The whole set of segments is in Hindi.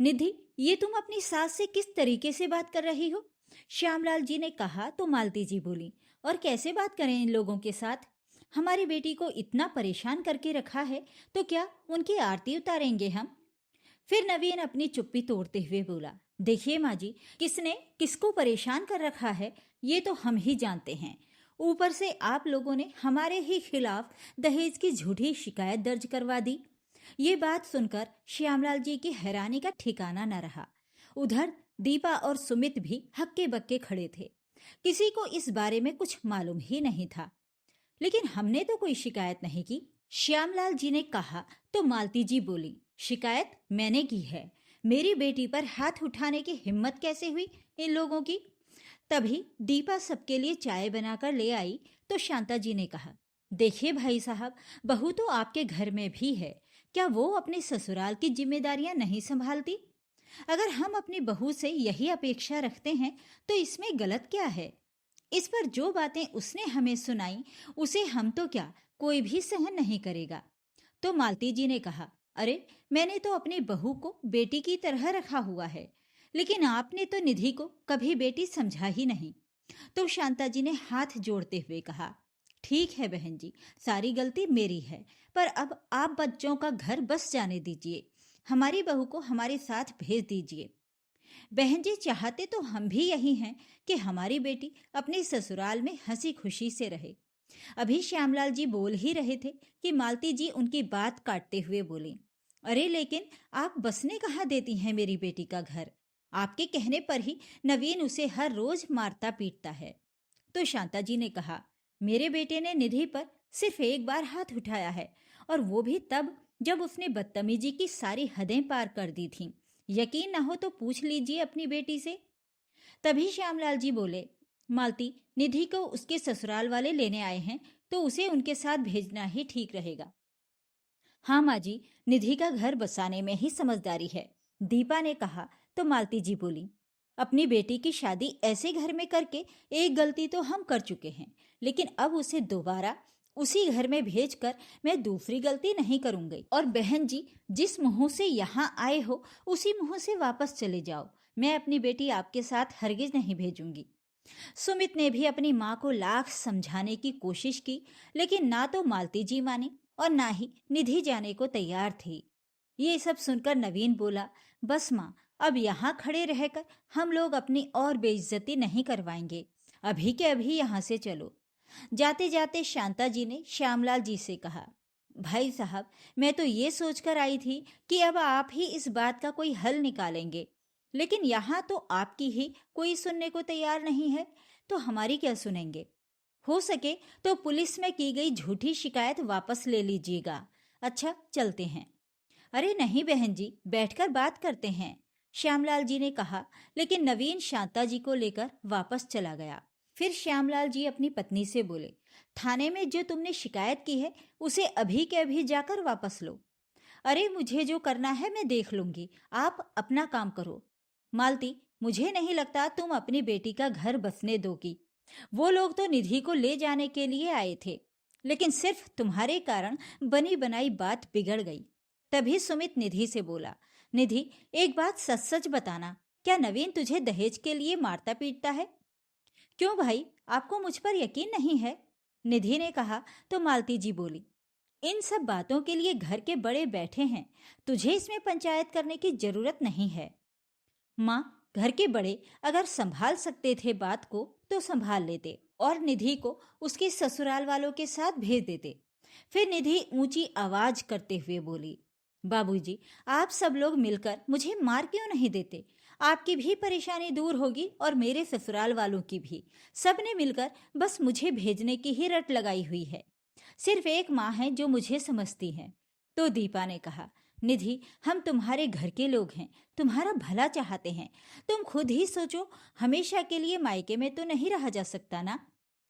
निधि, ये तुम अपनी सास से किस तरीके से बात कर रही हो? श्यामलाल जी ने कहा तो मालती जी बोली, और कैसे बात करें इन लोगों के साथ? हमारी बेटी को इतना परेशान करके रखा है, तो क्या उनकी आरती उतारेंगे हम? फिर नवीन अपनी चुप्पी तोड़ते हुए बोला, देखिए माँ जी, किसने किसको परेशान कर रखा है ये तो हम ही जानते हैं। ऊपर से आप लोगों ने हमारे ही खिलाफ दहेज की झूठी शिकायत दर्ज करवा दी। ये बात सुनकर श्यामलाल जी की हैरानी का ठिकाना न रहा। उधर दीपा और सुमित भी हक्के बक्के खड़े थे। किसी को इस बारे में कुछ मालूम ही नहीं था। लेकिन हमने तो कोई शिकायत नहीं की, श्यामलाल जी ने कहा तो मालती जी बोली, शिकायत मैंने की है। मेरी बेटी पर हाथ उठाने की हिम्मत कैसे हुई इन लोगों की? तभी दीपा सबके लिए चाय बनाकर ले आई तो शांता जी ने कहा, देखिए भाई साहब, बहू तो आपके घर में भी है, क्या वो अपने ससुराल की जिम्मेदारियां नहीं संभालती? अगर हम अपनी बहू से यही अपेक्षा रखते हैं तो इसमें गलत क्या है? इस पर जो बातें उसने हमें सुनाई, उसे हम तो क्या, कोई भी सहन नहीं करेगा। तो मालती जी ने कहा, अरे, मैंने तो अपनी बहू को बेटी की तरह रखा हुआ है, लेकिन आपने तो निधि को कभी बेटी समझा ही नहीं। तो शांता जी ने हाथ जोड़ते हुए कहा, ठीक है बहन जी, सारी गलती मेरी है, पर अब आप बच्चों का घर बस जाने दीजिए, हमारी बहू को हमारे साथ भेज दीजिए। बहन जी, चाहते तो हम भी यही हैं कि हमारी बेटी अपने ससुराल में हंसी खुशी से रहे। अभी श्यामलाल जी बोल ही रहे थे कि मालती जी उनकी बात काटते हुए बोली, अरे लेकिन आप बसने कहाँ देती हैं मेरी बेटी का घर? आपके कहने पर ही नवीन उसे हर रोज मारता पीटता है। तो शांता जी ने कहा, मेरे बेटे ने निधि पर सिर्फ एक बार हाथ उठाया है, और वो भी तब जब उसने बदतमीजी की सारी हदें पार कर दी थीं। यकीन ना हो तो पूछ लीजिए अपनी बेटी से। तभी श्यामलाल जी बोले, मालती, निधि को उसके ससुराल वाले लेने आए हैं, तो उसे उनके साथ भेजना ही ठीक रहेगा। हाँ माँ जी, निधि का घर बसाने में ही समझदारी है, दीपा ने कहा तो मालती जी बोली, अपनी बेटी की शादी ऐसे घर में करके एक गलती तो हम कर चुके हैं, लेकिन अब उसे दोबारा उसी घर में भेजकर मैं दूसरी गलती नहीं करूंगी। और बहन जी, जिस मुंह से यहाँ आए हो उसी मुंह से वापस चले जाओ, मैं अपनी बेटी आपके साथ हरगिज नहीं भेजूंगी। सुमित ने भी अपनी माँ को लाख समझाने की कोशिश की, लेकिन ना तो मालती जी मानी और ना ही निधि जाने को तैयार थी। ये सब सुनकर नवीन बोला, बस माँ, अब यहाँ खड़े रहकर हम लोग अपनी और बेइज्जती नहीं करवाएंगे, अभी के अभी यहाँ से चलो। जाते जाते शांता जी ने श्यामलाल जी से कहा, भाई साहब, मैं तो ये सोचकर आई थी कि अब आप ही इस बात का कोई हल निकालेंगे, लेकिन यहाँ तो आपकी ही कोई सुनने को तैयार नहीं है, तो हमारी क्या सुनेंगे? हो सके तो पुलिस में की गई झूठी शिकायत वापस ले लीजिएगा। अच्छा, चलते हैं। अरे नहीं बहन जी, बैठकर बात करते हैं, श्यामलाल जी ने कहा, लेकिन नवीन शांता जी को लेकर वापस चला गया। फिर श्यामलाल जी अपनी पत्नी से बोले, थाने में जो तुमने शिकायत की है उसे अभी के अभी जाकर वापस लो। अरे, मुझे जो करना है मैं देख लूंगी, आप अपना काम करो। मालती, मुझे नहीं लगता तुम अपनी बेटी का घर बसने दोगी। वो लोग तो निधि को ले जाने के लिए आए थे, लेकिन सिर्फ तुम्हारे कारण बनी बनाई बात बिगड़ गई। तभी सुमित निधि से बोला, निधि, एक बात सच सच बताना, क्या नवीन तुझे दहेज के लिए मारता पीटता है? क्यों भाई, आपको मुझ पर यकीन नहीं है? निधि ने कहा तो मालती जी बोली, इन सब बातों के लिए घर के बड़े बैठे हैं, तुझे इसमें पंचायत करने की जरूरत नहीं है। माँ, घर के बड़े अगर संभाल सकते थे बात को तो संभाल लेते और निधि को उसके ससुराल वालों के साथ भेज देते। फिर निधि ऊंची आवाज करते हुए बोली, बाबूजी, आप सब लोग मिलकर मुझे मार क्यों नहीं देते? आपकी भी परेशानी दूर होगी और मेरे ससुराल वालों की भी। सबने मिलकर बस मुझे भेजने की ही रट लगाई हुई है। सिर्फ एक माँ है जो मुझे समझती है। तो दीपा ने कहा, निधि, हम तुम्हारे घर के लोग हैं, तुम्हारा भला चाहते हैं, तुम खुद ही सोचो, हमेशा के लिए मायके में तो नहीं रहा जा सकता ना।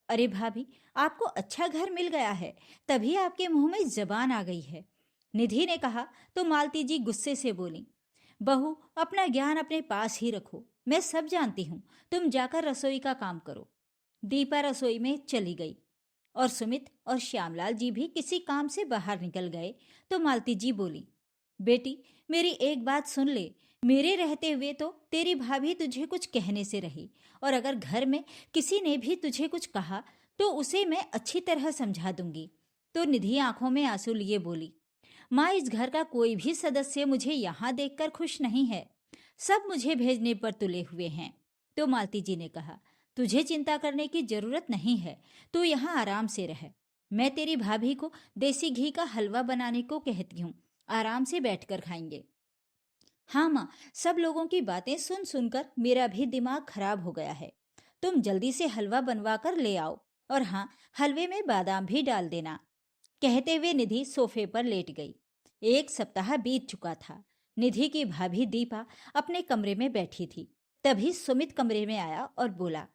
अरे भाभी, आपको अच्छा घर मिल गया है, तभी आपके मुंह में जबान आ गई है, निधि ने कहा। तो मालती जी गुस्से से बोली, बहू, अपना ज्ञान अपने पास ही रखो, मैं सब जानती हूँ, तुम जाकर रसोई का काम करो। दीपा रसोई में चली गई और सुमित और श्यामलाल जी भी किसी काम से बाहर निकल गए। तो मालती जी बोली, बेटी, मेरी एक बात सुन ले, मेरे रहते हुए तो तेरी भाभी तुझे कुछ कहने से रही, और अगर घर में किसी ने भी तुझे कुछ कहा तो उसे मैं अच्छी तरह समझा दूंगी। तो निधि आंखों में आंसू लिए बोली, माँ, इस घर का कोई भी सदस्य मुझे यहाँ देखकर खुश नहीं है। सब मुझे भेजने पर तुले हुए हैं। तो मालती जी ने कहा, तुझे चिंता करने की जरूरत नहीं है, तू यहाँ आराम से रह। मैं तेरी भाभी को देसी घी का हलवा बनाने को कहती हूँ, आराम से बैठकर खाएंगे। हाँ माँ, सब लोगों की बातें सुन सुनकर मेरा भी दिमाग खराब हो गया है। तुम जल्दी से हलवा बनवा कर ले आओ, और हाँ, हलवे में बादाम भी डाल देना। कहते हुए निधि सोफे पर लेट गई। 1 सप्ताह बीत चुका था। निधि की भाभी दीपा अपने कमरे में बैठी थी। तभी सुमित कमरे में आया और बोला,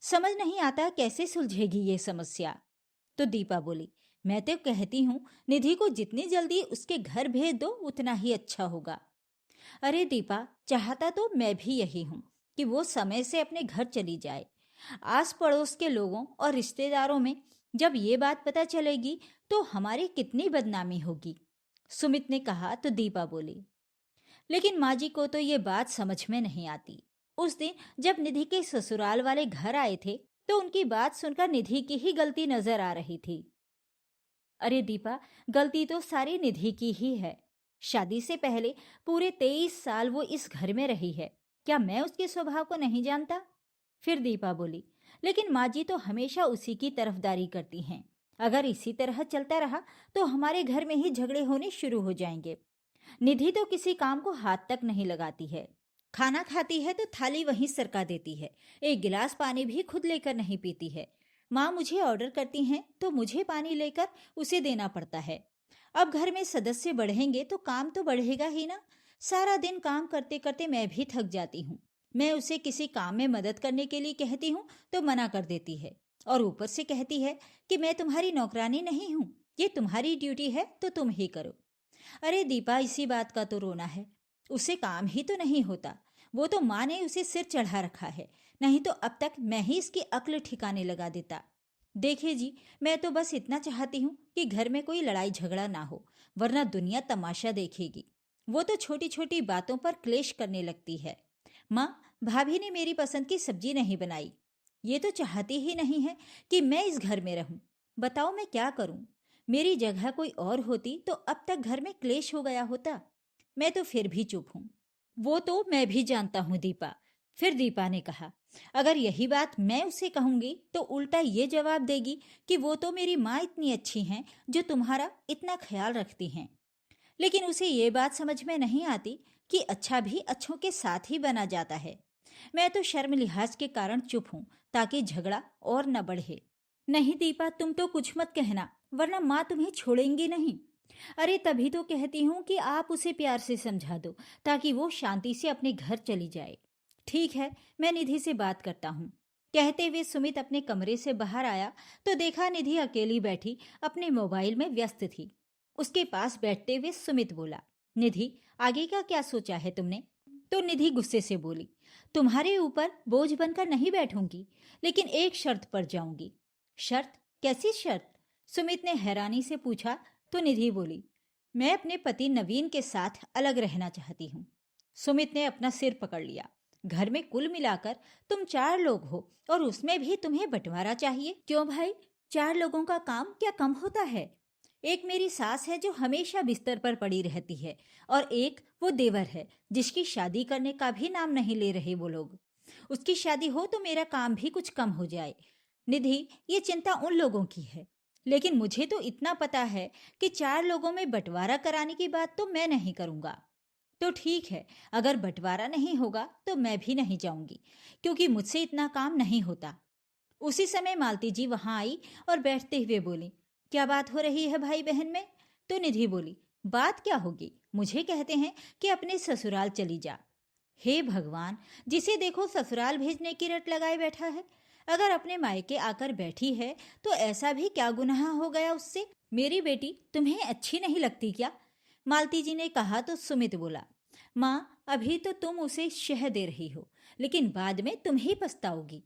समझ नहीं आता कैसे सुलझेगी ये समस्या। तो दीपा बोली, मैं तो कहती हूँ निधि को जितनी जल्दी उसके घर भेज दो उतना ही अच्छा होगा। अरे दीपा, चाहता तो मैं भी यही हूँ कि वो समय से अपने घर चली जाए। आस पड़ोस के लोगों और रिश्तेदारों में जब ये बात पता चलेगी तो हमारी कितनी बदनामी होगी। सुमित ने कहा तो दीपा बोली, लेकिन माँ जी को तो ये बात समझ में नहीं आती। उस दिन जब निधि के ससुराल वाले घर आए थे तो उनकी बात सुनकर निधि की ही गलती नजर आ रही थी। अरे दीपा, गलती तो सारी निधि की ही है। शादी से पहले पूरे 23 साल वो इस घर में रही है। क्या मैं उसके स्वभाव को नहीं जानता? फिर दीपा बोली, लेकिन माँ जी तो हमेशा उसी की तरफदारी करती हैं। अगर इसी तरह चलता रहा तो हमारे घर में ही झगड़े होने शुरू हो जाएंगे। निधि तो किसी काम को हाथ तक नहीं लगाती है। खाना खाती है तो थाली वहीं सरका देती है। एक गिलास पानी भी खुद लेकर नहीं पीती है। माँ मुझे ऑर्डर करती हैं तो मुझे पानी लेकर उसे देना पड़ता है। अब घर में सदस्य बढ़ेंगे तो काम तो बढ़ेगा ही ना। सारा दिन काम करते करते मैं भी थक जाती हूँ। मैं उसे किसी काम में मदद करने के लिए कहती हूँ तो मना कर देती है, और ऊपर से कहती है कि मैं तुम्हारी नौकरानी नहीं हूँ, ये तुम्हारी ड्यूटी है तो तुम ही करो। अरे दीपा, इसी बात का तो रोना है। उसे काम ही तो नहीं होता। वो तो माँ ने उसे सिर चढ़ा रखा है, नहीं तो अब तक मैं ही इसकी अक्ल ठिकाने लगा देता। देखिए जी, मैं तो बस इतना चाहती हूँ कि घर में कोई लड़ाई झगड़ा ना हो, वरना दुनिया तमाशा देखेगी। वो तो छोटी छोटी बातों पर क्लेश करने लगती है। माँ, भाभी ने मेरी पसंद की सब्जी नहीं बनाई। ये तो चाहती ही नहीं है कि मैं इस घर में रहूं। बताओ मैं क्या करूं? मेरी जगह कोई और होती तो अब तक घर में क्लेश हो गया होता। मैं तो फिर भी चुप हूं। वो तो मैं भी जानता हूं दीपा। फिर दीपा ने कहा, अगर यही बात मैं उसे कहूंगी तो उल्टा ये जवाब देगी कि वो तो मेरी माँ इतनी अच्छी हैं जो तुम्हारा इतना ख्याल रखती हैं। लेकिन उसे ये बात समझ में नहीं आती कि अच्छा भी अच्छों के साथ ही बना जाता है। मैं तो शर्म लिहाज के कारण चुप हूं ताकि झगड़ा और न बढ़े। नहीं दीपा, तुम तो कुछ मत कहना, वरना माँ तुम्हें छोड़ेंगी नहीं। अरे तभी तो कहती हूँ कि आप उसे प्यार से समझा दो ताकि वो शांति से अपने घर चली जाए। ठीक है, मैं निधि से बात करता हूँ। कहते हुए सुमित अपने कमरे से बाहर आया तो देखा निधि अकेली बैठी अपने मोबाइल में व्यस्त थी। उसके पास बैठते हुए सुमित बोला, निधि, आगे का क्या सोचा है तुमने? तो निधि गुस्से से बोली, तुम्हारे ऊपर बोझ बनकर नहीं बैठूंगी, लेकिन एक शर्त पर जाऊंगी। शर्त? कैसी शर्त? सुमित ने हैरानी से पूछा। तो निधि बोली, मैं अपने पति नवीन के साथ अलग रहना चाहती हूँ। सुमित ने अपना सिर पकड़ लिया। घर में कुल मिलाकर तुम 4 लोग हो और उसमें भी तुम्हें बंटवारा चाहिए? क्यों भाई, 4 लोगों का काम क्या कम होता है? एक मेरी सास है जो हमेशा बिस्तर पर पड़ी रहती है, और एक वो देवर है जिसकी शादी करने का भी नाम नहीं ले रहे वो लोग। उसकी शादी हो तो मेरा काम भी कुछ कम हो जाए। निधि, ये चिंता उन लोगों की है, लेकिन मुझे तो इतना पता है कि 4 लोगों में बंटवारा कराने की बात तो मैं नहीं करूंगा। तो ठीक है, अगर बंटवारा नहीं होगा तो मैं भी नहीं जाऊंगी, क्योंकि मुझसे इतना काम नहीं होता। उसी समय मालती जी वहां आई और बैठते हुए बोली, क्या बात हो रही है भाई बहन में? तो निधि बोली, बात क्या होगी, मुझे कहते हैं कि अपने ससुराल चली जा। हे भगवान, जिसे देखो ससुराल भेजने की रट लगाए बैठा है। अगर अपने मायके आकर बैठी है तो ऐसा भी क्या गुनाह हो गया उससे? मेरी बेटी तुम्हें अच्छी नहीं लगती क्या? मालती जी ने कहा तो सुमित बोला, माँ, अभी तो तुम उसे शह दे रही हो, लेकिन बाद में तुम ही पछताओगी।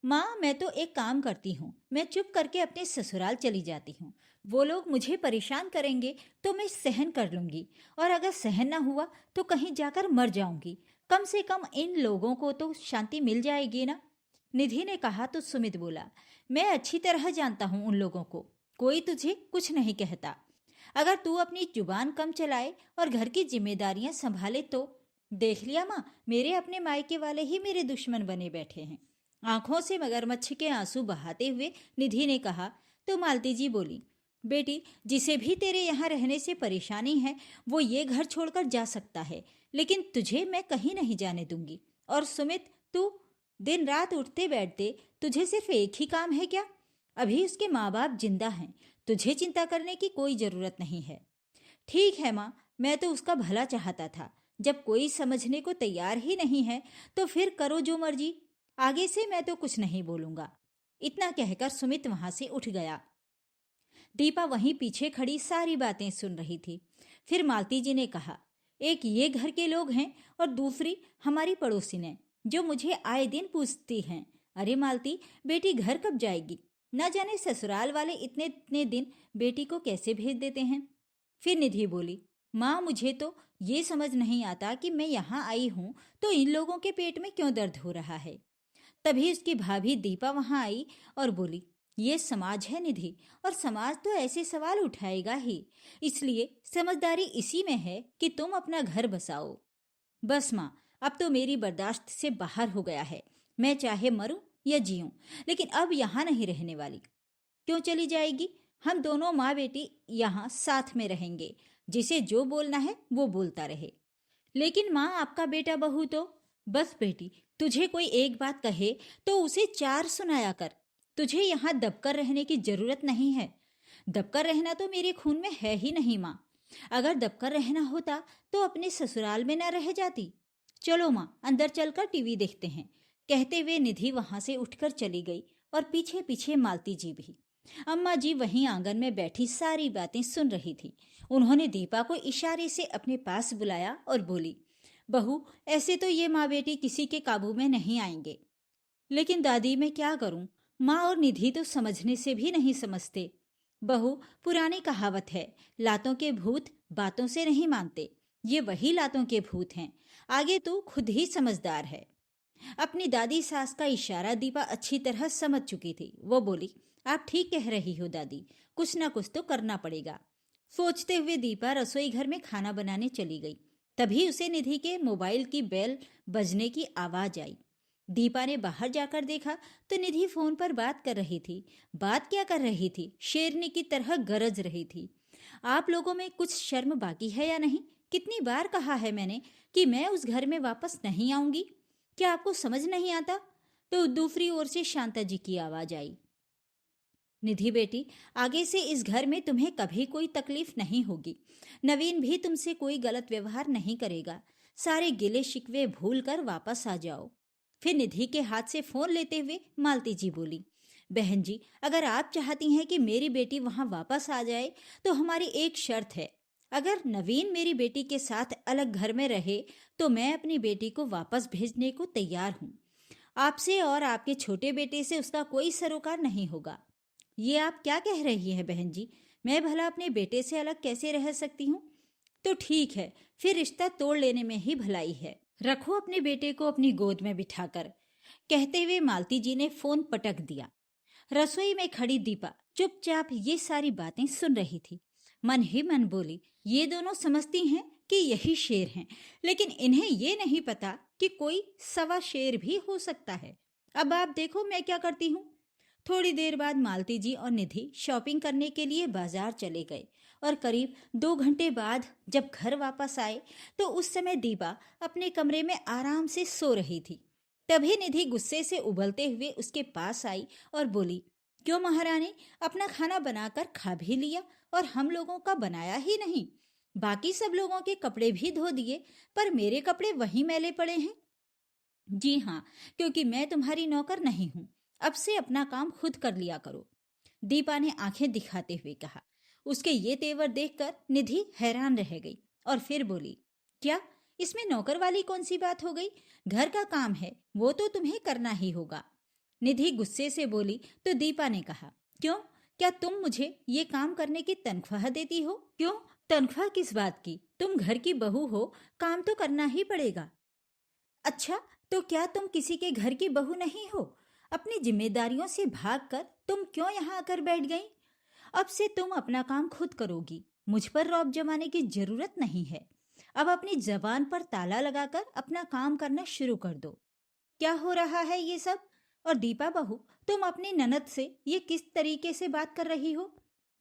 माँ, मैं तो एक काम करती हूँ, मैं चुप करके अपने ससुराल चली जाती हूँ। वो लोग मुझे परेशान करेंगे तो मैं सहन कर लूंगी, और अगर सहन ना हुआ तो कहीं जाकर मर जाऊंगी। कम से कम इन लोगों को तो शांति मिल जाएगी ना। निधि ने कहा तो सुमित बोला, मैं अच्छी तरह जानता हूँ उन लोगों को, कोई तुझे कुछ नहीं कहता। अगर तू अपनी जुबान कम चलाए और घर की जिम्मेदारियां संभाले तो। देख लिया माँ, मेरे अपने मायके वाले ही मेरे दुश्मन बने बैठे हैं। आंखों से मगरमच्छ के आंसू बहाते हुए निधि ने कहा। तो मालती जी बोली, बेटी, जिसे भी तेरे यहाँ रहने से परेशानी है वो ये घर छोड़कर जा सकता है, लेकिन तुझे मैं कहीं नहीं जाने दूंगी। और सुमित, तू दिन रात उठते बैठते तुझे सिर्फ एक ही काम है क्या? अभी उसके माँ बाप जिंदा हैं, तुझे चिंता करने की कोई जरूरत नहीं है। ठीक है माँ, मैं तो उसका भला चाहता था। जब कोई समझने को तैयार ही नहीं है तो फिर करो जो मर्जी। आगे से मैं तो कुछ नहीं बोलूंगा। इतना कहकर सुमित वहां से उठ गया। दीपा वहीं पीछे खड़ी सारी बातें सुन रही थी। फिर मालती जी ने कहा, एक ये घर के लोग हैं और दूसरी हमारी पड़ोसिन जो मुझे आए दिन पूछती हैं, अरे मालती, बेटी घर कब जाएगी? न जाने ससुराल वाले इतने इतने दिन बेटी को कैसे भेज देते हैं। फिर निधि बोली, माँ, मुझे तो ये समझ नहीं आता कि मैं यहाँ आई हूँ तो इन लोगों के पेट में क्यों दर्द हो रहा है। तभी उसकी भाभी दीपा वहां आई और बोली, ये समाज है निधि, और समाज तो ऐसे सवाल उठाएगा ही। इसलिए समझदारी इसी में है कि तुम अपना घर बसाओ। बस माँ, अब तो मेरी बर्दाश्त से बाहर हो गया है। मैं चाहे मरूं या जीऊं, लेकिन अब यहाँ नहीं रहने वाली। क्यों चली जाएगी? हम दोनों माँ बेटी यहाँ साथ में रहेंगे। जिसे जो बोलना है वो बोलता रहे। लेकिन माँ, आपका बेटा बहू तो। बस बेटी, तुझे कोई एक बात कहे तो उसे चार सुनाया कर। तुझे यहाँ दबकर रहने की जरूरत नहीं है। दबकर रहना तो मेरे खून में है ही नहीं माँ। अगर दबकर रहना होता तो अपने ससुराल में न रह जाती। चलो माँ, अंदर चलकर टीवी देखते हैं। कहते हुए निधि वहां से उठकर चली गई और पीछे पीछे मालती जी भी। अम्मा जी वहीं आंगन में बैठी सारी बातें सुन रही थी। उन्होंने दीपा को इशारे से अपने पास बुलाया और बोली, बहू, ऐसे तो ये माँ बेटी किसी के काबू में नहीं आएंगे। लेकिन दादी, मैं क्या करूं? माँ और निधि तो समझने से भी नहीं समझते। बहू, पुरानी कहावत है, लातों के भूत बातों से नहीं मानते। ये वही लातों के भूत हैं। आगे तू खुद ही समझदार है। अपनी दादी सास का इशारा दीपा अच्छी तरह समझ चुकी थी। वो बोली, आप ठीक कह रही हो दादी, कुछ ना कुछ तो करना पड़ेगा। सोचते हुए दीपा रसोई घर में खाना बनाने चली गई। तभी उसे निधि के मोबाइल की बेल बजने की आवाज आई। दीपा ने बाहर जाकर देखा तो निधि फोन पर बात कर रही थी। बात क्या कर रही थी? शेरनी की तरह गरज रही थी। आप लोगों में कुछ शर्म बाकी है या नहीं? कितनी बार कहा है मैंने कि मैं उस घर में वापस नहीं आऊंगी। क्या आपको समझ नहीं आता? तो दूसरी ओर से शांता जी की आवाज आई, निधि बेटी, आगे से इस घर में तुम्हें कभी कोई तकलीफ नहीं होगी। नवीन भी तुमसे कोई गलत व्यवहार नहीं करेगा। सारे गिले शिकवे भूल कर वापस आ जाओ। फिर निधि के हाथ से फोन लेते हुए मालती जी बोली, बहन जी, अगर आप चाहती हैं कि मेरी बेटी वहां वापस आ जाए तो हमारी एक शर्त है। अगर नवीन मेरी बेटी के साथ अलग घर में रहे तो मैं अपनी बेटी को वापस भेजने को तैयार हूँ। आपसे और आपके छोटे बेटे से उसका कोई सरोकार नहीं होगा। ये आप क्या कह रही हैं बहन जी? मैं भला अपने बेटे से अलग कैसे रह सकती हूँ? तो ठीक है, फिर रिश्ता तोड़ लेने में ही भलाई है। रखो अपने बेटे को अपनी गोद में बिठाकर। कहते हुए मालती जी ने फोन पटक दिया। रसोई में खड़ी दीपा चुपचाप ये सारी बातें सुन रही थी। मन ही मन बोली, ये दोनों समझती हैं कि यही शेर हैं, लेकिन इन्हें ये नहीं पता कि कोई सवा शेर भी हो सकता है। अब आप देखो मैं क्या करती हूँ। थोड़ी देर बाद मालती जी और निधि शॉपिंग करने के लिए बाजार चले गए और करीब 2 घंटे बाद जब घर वापस आए तो उस समय दीपा अपने कमरे में आराम से सो रही थी। तभी निधि गुस्से से उबलते हुए उसके पास आई और बोली, क्यों महारानी, अपना खाना बनाकर खा भी लिया और हम लोगों का बनाया ही नहीं। बाकी सब लोगों के कपड़े भी धो दिए, पर मेरे कपड़े वहीं मैले पड़े हैं। जी हाँ, क्योंकि मैं तुम्हारी नौकर नहीं हूँ। अब से अपना काम खुद कर लिया करो। दीपा ने आंखें दिखाते हुए कहा। उसके ये तेवर देखकर निधि हैरान रह गई और फिर बोली, क्या इसमें नौकर वाली कौन सी बात हो गई? घर का काम है, वो तो तुम्हें करना ही होगा। निधि गुस्से से बोली तो दीपा ने कहा, क्यों? क्या तुम मुझे ये काम करने की तनख्वाह देती हो? क्यों? तनख्वाह किस बात की? तुम घर की बहू हो, काम तो करना ही पड़ेगा। अच्छा, तो क्या तुम किसी के घर की बहू नहीं हो? अपनी जिम्मेदारियों से भागकर तुम क्यों यहाँ आकर बैठ गई? अब से तुम अपना काम खुद करोगी, मुझ पर रौब जमाने की जरूरत नहीं है। अब अपनी जबान पर ताला लगाकर अपना काम करना शुरू कर दो। क्या हो रहा है ये सब? और दीपा बहू, तुम अपनी ननद से ये किस तरीके से बात कर रही हो?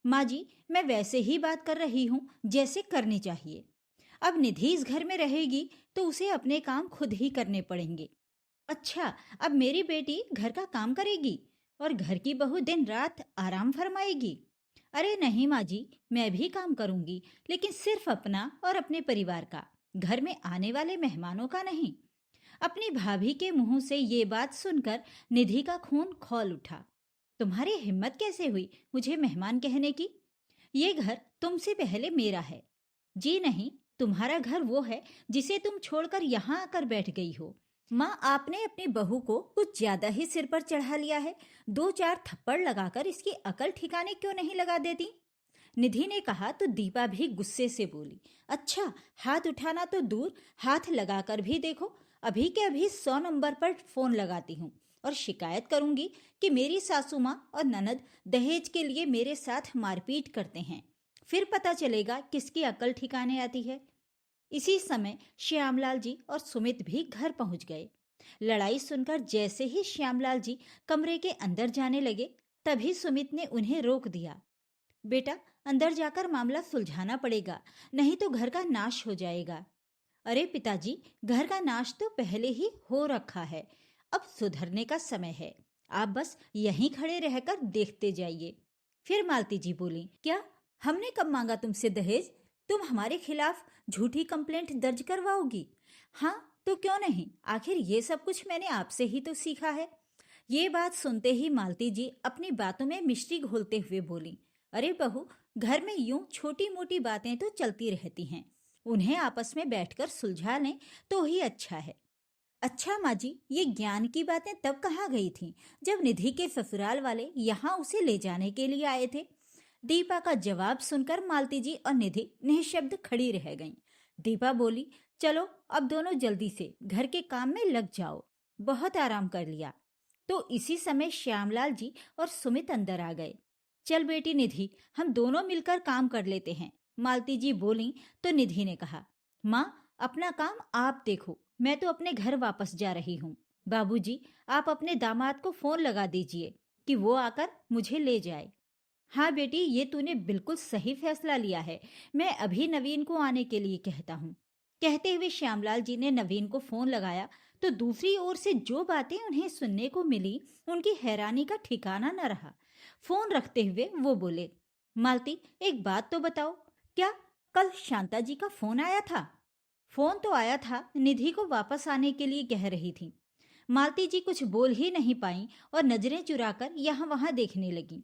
माँ जी, मैं वैसे ही बात कर रही हूँ जैसे करनी चाहिए। अब निधि इस घर में रहेगी तो उसे अपने काम खुद ही करने पड़ेंगे। अच्छा, अब मेरी बेटी घर का काम करेगी और घर की बहू दिन रात आराम फरमाएगी? अरे नहीं माँ जी, मैं भी काम करूंगी, लेकिन सिर्फ अपना और अपने परिवार का, घर में आने वाले मेहमानों का नहीं। अपनी भाभी के मुंह से ये बात सुनकर निधि का खून खौल उठा। तुम्हारी हिम्मत कैसे हुई मुझे मेहमान कहने की? ये घर तुमसे पहले मेरा है। जी नहीं, तुम्हारा घर वो है जिसे तुम छोड़कर यहाँ आकर बैठ गई हो। माँ, आपने अपनी बहू को कुछ ज्यादा ही सिर पर चढ़ा लिया है। 2-4 थप्पड़ लगाकर इसकी अकल ठिकाने क्यों नहीं लगा देती? निधि ने कहा तो दीपा भी गुस्से से बोली, अच्छा, हाथ उठाना तो दूर, हाथ लगाकर भी देखो। अभी के अभी 100 नंबर पर फोन लगाती हूँ और शिकायत करूंगी कि मेरी सासू माँ और ननद दहेज के लिए मेरे साथ मारपीट करते हैं। फिर पता चलेगा किसकी अकल ठिकाने आती है। इसी समय श्यामलाल जी और सुमित भी घर पहुंच गए। लड़ाई सुनकर जैसे ही श्यामलाल जी कमरे के अंदर जाने लगे, तभी सुमित ने उन्हें रोक दिया। बेटा, अंदर जाकर मामला सुलझाना पड़ेगा, नहीं तो घर का नाश हो जाएगा। अरे पिताजी, घर का नाश तो पहले ही हो रखा है, अब सुधरने का समय है। आप बस यहीं खड़े रहकर देखते जाइए। फिर मालती जी बोली, क्या हमने कब मांगा तुमसे दहेज? तुम हमारे खिलाफ झूठी कंप्लेंट दर्ज करवाओगी? हाँ, तो क्यों नहीं, आखिर ये सब कुछ मैंने आपसे ही तो सीखा है। ये बात सुनते ही मालती जी अपनी बातों में मिश्री घोलते हुए बोली, अरे बहू, घर में यूं छोटी मोटी बातें तो चलती रहती हैं, उन्हें आपस में बैठकर सुलझा लें तो ही अच्छा है। अच्छा माँ जी, ये ज्ञान की बातें तब कहाँ गई थीं जब निधि के ससुराल वाले यहाँ उसे ले जाने के लिए आए थे? दीपा का जवाब सुनकर मालती जी और निधि निःशब्द खड़ी रह गईं। दीपा बोली, चलो अब दोनों जल्दी से घर के काम में लग जाओ, बहुत आराम कर लिया। तो इसी समय श्यामलाल जी और सुमित अंदर आ गए। चल बेटी निधि, हम दोनों मिलकर काम कर लेते हैं, मालती जी बोली तो निधि ने कहा, माँ, अपना काम आप देखो, मैं तो अपने घर वापस जा रही हूँ। बाबूजी, आप अपने दामाद को फोन लगा दीजिए कि वो आकर मुझे ले जाए। हाँ बेटी, ये तूने बिल्कुल सही फैसला लिया है, मैं अभी नवीन को आने के लिए कहता हूँ। कहते हुए श्यामलाल जी ने नवीन को फोन लगाया तो दूसरी ओर से जो बातें उन्हें सुनने को मिली, उनकी हैरानी का ठिकाना न रहा। फोन रखते हुए वो बोले, मालती, एक बात तो बताओ, क्या कल शांता जी का फोन आया था? फोन तो आया था, निधि को वापस आने के लिए कह रही थी। मालती जी कुछ बोल ही नहीं पाई और नजरें चुराकर यहाँ वहां देखने लगी।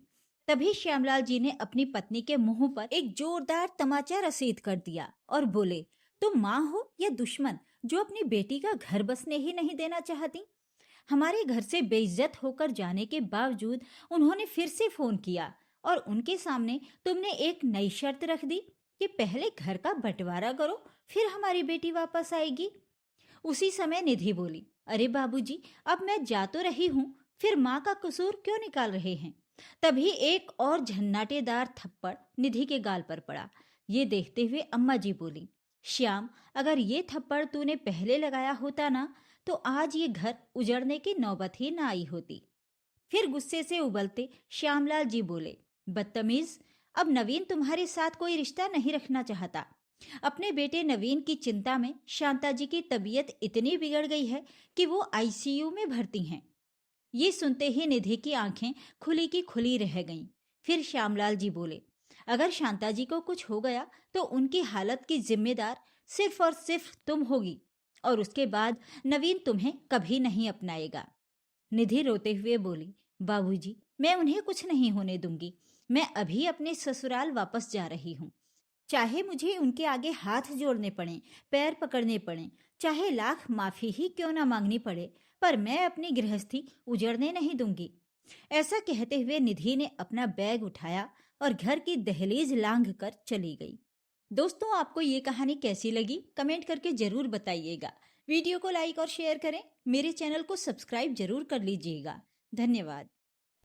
तभी श्यामलाल जी ने अपनी पत्नी के मुंह पर एक जोरदार तमाचा रसीद कर दिया और बोले, तुम माँ हो या दुश्मन जो अपनी बेटी का घर बसने ही नहीं देना चाहती? हमारे घर से बेइज्जत होकर जाने के बावजूद उन्होंने फिर से फोन किया और उनके सामने तुमने एक नई शर्त रख दी कि पहले घर का बंटवारा करो, फिर हमारी बेटी वापस आएगी। उसी समय निधि बोली, अरे बाबूजी, अब मैं जा तो रही हूँ, फिर माँ का कसूर क्यों निकाल रहे हैं? तभी एक और झन्नाटेदार थप्पड़ निधि के गाल पर पड़ा। ये देखते हुए अम्मा जी बोली, श्याम, अगर ये थप्पड़ तूने पहले लगाया होता ना, तो आज ये घर उजड़ने की नौबत ही ना आई होती। फिर गुस्से से उबलते श्यामलाल जी बोले, बदतमीज, अब नवीन तुम्हारे साथ कोई रिश्ता नहीं रखना चाहता। अपने बेटे नवीन की चिंता में शांता जी की तबीयत इतनी बिगड़ गई है कि वो आईसीयू में भर्ती हैं। ये सुनते ही निधि की आंखें खुली की खुली रह गईं। फिर श्यामलाल जी बोले, अगर शांता जी को कुछ हो गया तो उनकी हालत की जिम्मेदार सिर्फ और सिर्फ तुम होगी और उसके बाद नवीन तुम्हें कभी नहीं अपनाएगा। निधि रोते हुए बोली, बाबूजी, मैं उन्हें कुछ नहीं होने दूंगी, मैं अभी अपने ससुराल वापस जा रही हूँ। चाहे मुझे उनके आगे हाथ जोड़ने पड़े, पैर पकड़ने पड़े, चाहे लाख माफी ही क्यों ना मांगनी पड़े, पर मैं अपनी गृहस्थी उजड़ने नहीं दूंगी। ऐसा कहते हुए निधि ने अपना बैग उठाया और घर की दहलीज लांघ कर चली गई। दोस्तों, आपको ये कहानी कैसी लगी कमेंट करके जरूर बताइएगा। वीडियो को लाइक और शेयर करें। मेरे चैनल को सब्सक्राइब जरूर कर लीजिएगा। धन्यवाद।